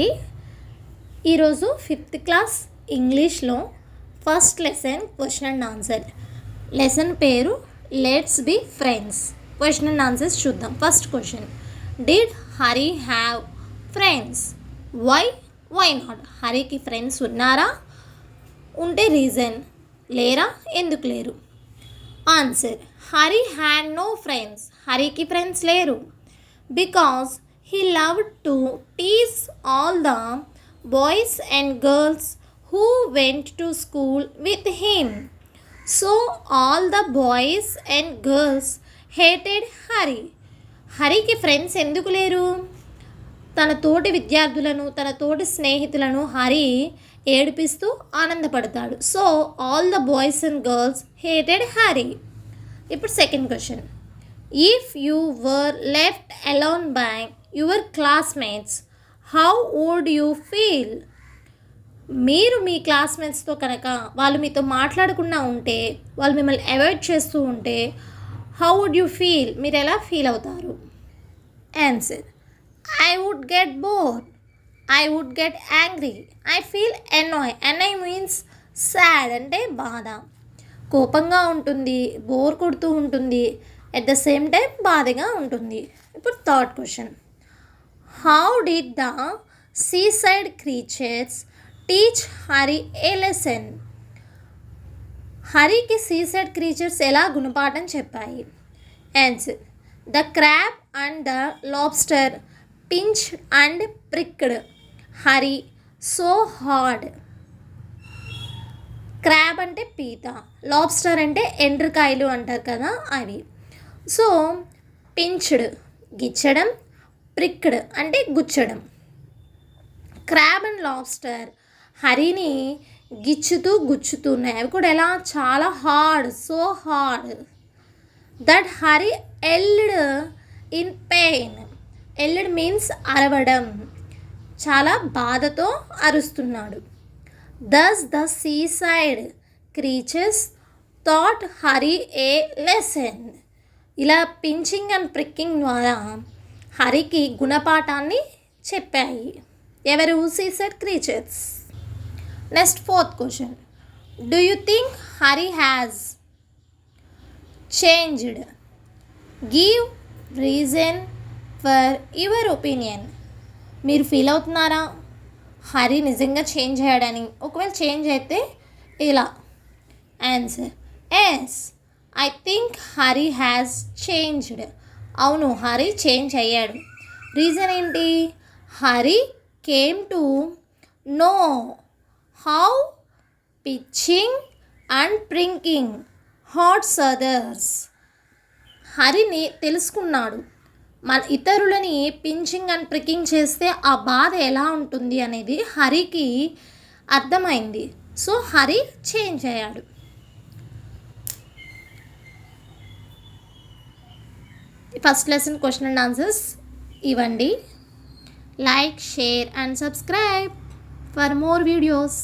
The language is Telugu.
అండి. ఈరోజు 5th క్లాస్ ఇంగ్లీష్లో first lesson question and answer. Lesson పేరు let's be friends. Question and answers చూద్దాం. First question, did Hari have friends? Why not? హరికి ఫ్రెండ్స్ ఉన్నారా? ఉంటే రీజన్, లేరా ఎందుకు లేరు? Answer, Hari had no friends. హరికి ఫ్రెండ్స్ లేరు. Because he loved to tease all the boys and girls who went to school with him. So all the boys and girls hated Hari. హరికి ఫ్రెండ్స్ ఎందుకు లేరు? తన తోటి విద్యార్థులను, తన తోటి స్నేహితులను హరి ఏడిపిస్తూ ఆనందపడతాడు. So all the boys and girls hated Hari. ఇప్పుడు second question, if you were left alone by your classmates how would you feel? మీరు మీ క్లాస్మేట్స్తో కనుక వాళ్ళు మీతో మాట్లాడకుండా ఉంటే, వాళ్ళు మిమ్మల్ని అవాయిడ్ చేస్తూ ఉంటే హౌ వుడ్ యూ ఫీల్? మీరు ఎలా ఫీల్ అవుతారు? Answer, I would get bore, I would get angry, I feel annoy. Annoy means sad, అంటే బాధ. కోపంగా ఉంటుంది, బోర్ కొడుతూ ఉంటుంది, ఎట్ ద సేమ్ టైం బాధగా ఉంటుంది. ఇప్పుడు third question, how did the seaside creatures teach Hari a lesson? హరికి సీసైడ్ క్రీచర్స్ ఎలా గుణపాఠం చెప్పాయి? Answer, the crab and the lobster pinched and pricked Hari so hard. Crab అంటే పీత, లాబ్స్టర్ అంటే ఎండ్రకాయలు అంటారు కదా అవి. సో పించ్డ్ గిచ్చడం, ప్రిక్డ్ అంటే గుచ్చడం. క్రాబ్ అండ్ లాబ్స్టర్ హరిని గిచ్చుతూ గుచ్చుతున్నాయి. అవి కూడా ఎలా? చాలా hard, so hard that Hari yelled in pain. Yelled means అరవడం, చాలా బాధతో అరుస్తున్నాడు. Thus the seaside creatures taught Hari a lesson. ఇలా పించింగ్ అండ్ ప్రిక్కింగ్ ద్వారా హరికి గుణపాఠాన్ని చెప్పాయి. ఎవరు? Seaside creatures. Next fourth question, do you think Hari has changed? Give reason for your opinion. మీరు ఫీల్ అవుతున్నారా హరి నిజంగా చేంజ్ అయ్యాడని? ఒకవేళ చేంజ్ అయితే ఇలా. Answer, yes, I think Hari has changed. అవును, హరి చేంజ్ అయ్యాడు. రీజన్ ఏంటి? Hari came to know how pinching and pricking hurts others. హరిని తెలుసుకున్నాడు, మన ఇతరులని పించింగ్ అండ్ ప్రికింగ్ చేస్తే ఆ బాధ ఎలా ఉంటుంది అనేది హరికి అర్థమైంది. సో హరి చేంజ్ అయ్యాడు. First lesson question and answers ఇవ్వండి. Like, share and subscribe for more videos.